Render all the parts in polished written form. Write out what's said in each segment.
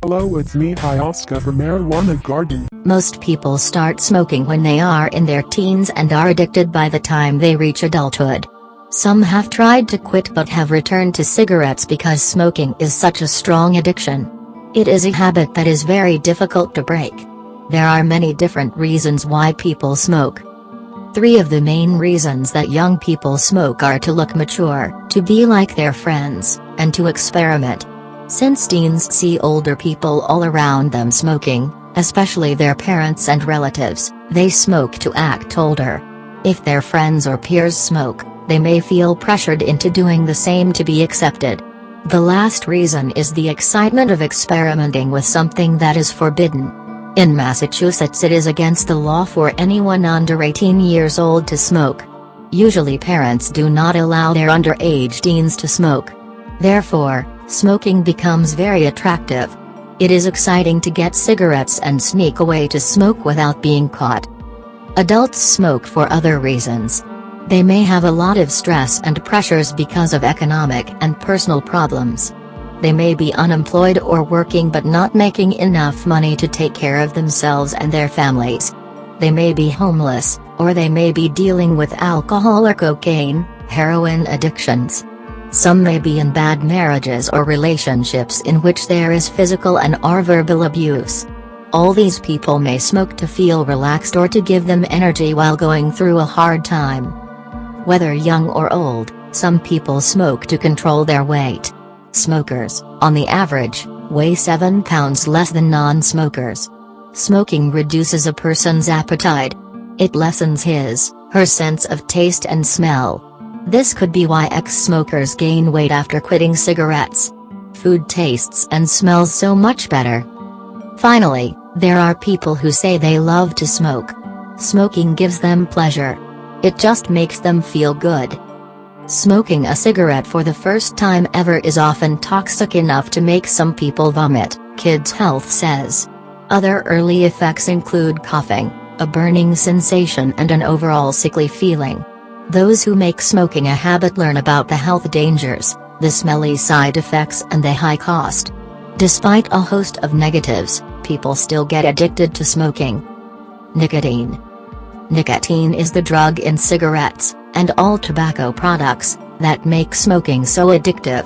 Hello, it's me, Oscar from Marijuana Garden. Most people start smoking when they are in their teens and are addicted by the time they reach adulthood. Some have tried to quit but have returned to cigarettes because smoking is such a strong addiction. It is a habit that is very difficult to break. There are many different reasons why people smoke. 3 of the main reasons that young people smoke are to look mature, to be like their friends, and to experiment. Since teens see older people all around them smoking, especially their parents and relatives, they smoke to act older. If their friends or peers smoke, they may feel pressured into doing the same to be accepted. The last reason is the excitement of experimenting with something that is forbidden. In Massachusetts, it is against the law for anyone under 18 years old to smoke. Usually parents do not allow their underage teens to smoke. Therefore, smoking becomes very attractive. It is exciting to get cigarettes and sneak away to smoke without being caught. Adults smoke for other reasons. They may have a lot of stress and pressures because of economic and personal problems. They may be unemployed or working but not making enough money to take care of themselves and their families. They may be homeless, or they may be dealing with alcohol or cocaine, heroin addictions. Some may be in bad marriages or relationships in which there is physical and/or verbal abuse. All these people may smoke to feel relaxed or to give them energy while going through a hard time. Whether young or old, some people smoke to control their weight. Smokers, on the average, weigh 7 pounds less than non-smokers. Smoking reduces a person's appetite. It lessens his/her sense of taste and smell. This could be why ex-smokers gain weight after quitting cigarettes. Food tastes and smells so much better. Finally, there are people who say they love to smoke. Smoking gives them pleasure. It just makes them feel good. Smoking a cigarette for the first time ever is often toxic enough to make some people vomit, Kids Health says. Other early effects include coughing, a burning sensation and an overall sickly feeling. Those who make smoking a habit learn about the health dangers, the smelly side effects and the high cost. Despite a host of negatives, people still get addicted to smoking. Nicotine. Nicotine is the drug in cigarettes, and all tobacco products, that make smoking so addictive.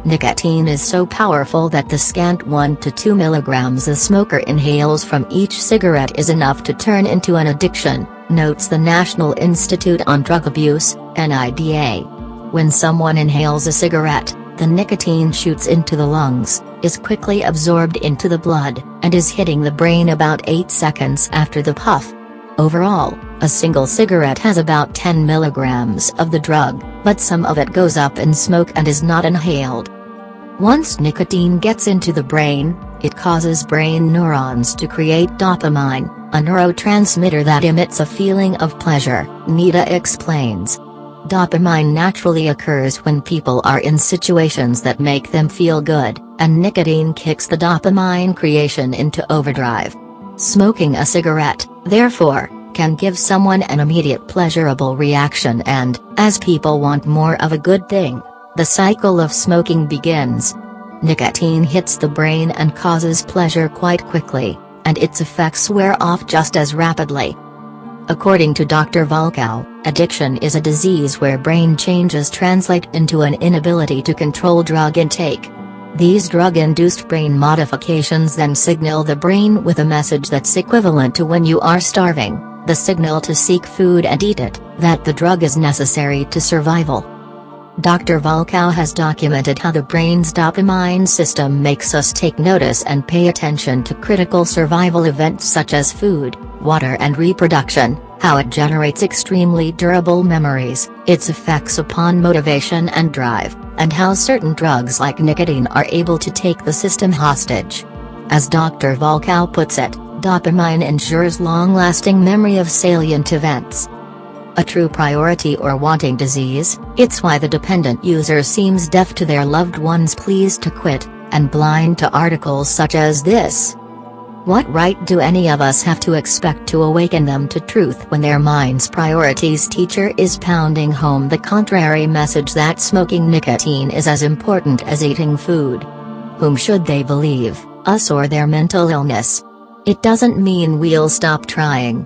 Nicotine is so powerful that the scant 1 to 2 milligrams a smoker inhales from each cigarette is enough to turn into an addiction, notes the National Institute on Drug Abuse, NIDA. When someone inhales a cigarette, the nicotine shoots into the lungs, is quickly absorbed into the blood, and is hitting the brain about 8 seconds after the puff. Overall, a single cigarette has about 10 milligrams of the drug, but some of it goes up in smoke and is not inhaled. Once nicotine gets into the brain, it causes brain neurons to create dopamine, a neurotransmitter that emits a feeling of pleasure, Nita explains. Dopamine naturally occurs when people are in situations that make them feel good, and nicotine kicks the dopamine creation into overdrive. Smoking a cigarette, therefore, can give someone an immediate pleasurable reaction and, as people want more of a good thing, the cycle of smoking begins. Nicotine hits the brain and causes pleasure quite quickly, and its effects wear off just as rapidly. According to Dr. Volkow, addiction is a disease where brain changes translate into an inability to control drug intake. These drug-induced brain modifications then signal the brain with a message that's equivalent to when you are starving, the signal to seek food and eat it, that the drug is necessary to survival. Dr. Volkow has documented how the brain's dopamine system makes us take notice and pay attention to critical survival events such as food, water and reproduction, how it generates extremely durable memories, its effects upon motivation and drive, and how certain drugs like nicotine are able to take the system hostage. As Dr. Volkow puts it, dopamine ensures long-lasting memory of salient events. A true priority or wanting disease, it's why the dependent user seems deaf to their loved ones' pleas to quit, and blind to articles such as this. What right do any of us have to expect to awaken them to truth when their mind's priorities teacher is pounding home the contrary message that smoking nicotine is as important as eating food? Whom should they believe, us or their mental illness? It doesn't mean we'll stop trying.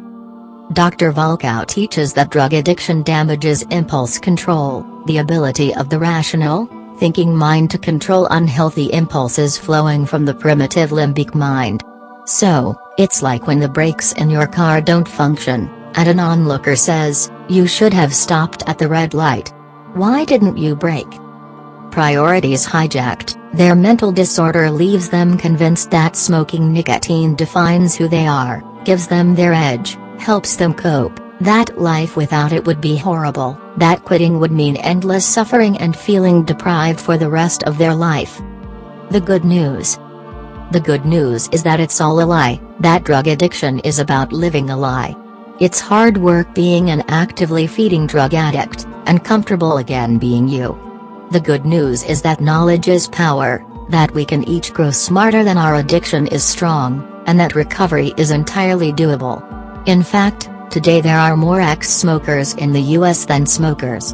Dr. Volkow teaches that drug addiction damages impulse control, the ability of the rational, thinking mind to control unhealthy impulses flowing from the primitive limbic mind. So, it's like when the brakes in your car don't function, and an onlooker says, "You should have stopped at the red light. Why didn't you brake?" Priorities hijacked, their mental disorder leaves them convinced that smoking nicotine defines who they are, gives them their edge, helps them cope, that life without it would be horrible, that quitting would mean endless suffering and feeling deprived for the rest of their life. The good news. The good news is that it's all a lie, that drug addiction is about living a lie. It's hard work being an actively feeding drug addict, and comfortable again being you. The good news is that knowledge is power, that we can each grow smarter than our addiction is strong, and that recovery is entirely doable. In fact, today there are more ex-smokers in the US than smokers.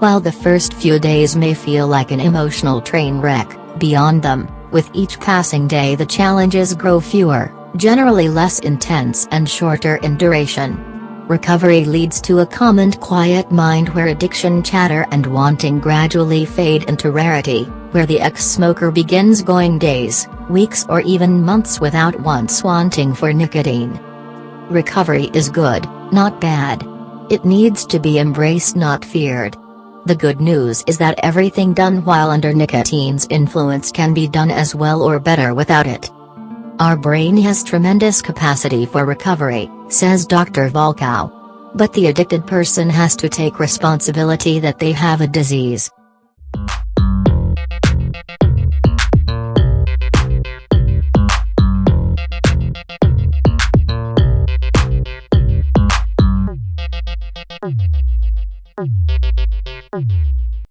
While the first few days may feel like an emotional train wreck, beyond them, with each passing day the challenges grow fewer, generally less intense and shorter in duration. Recovery leads to a calm and quiet mind where addiction chatter and wanting gradually fade into rarity, where the ex-smoker begins going days, weeks or even months without once wanting for nicotine. Recovery is good, not bad. It needs to be embraced, not feared. The good news is that everything done while under nicotine's influence can be done as well or better without it. Our brain has tremendous capacity for recovery, says Dr. Volkow. But the addicted person has to take responsibility that they have a disease. Thank you.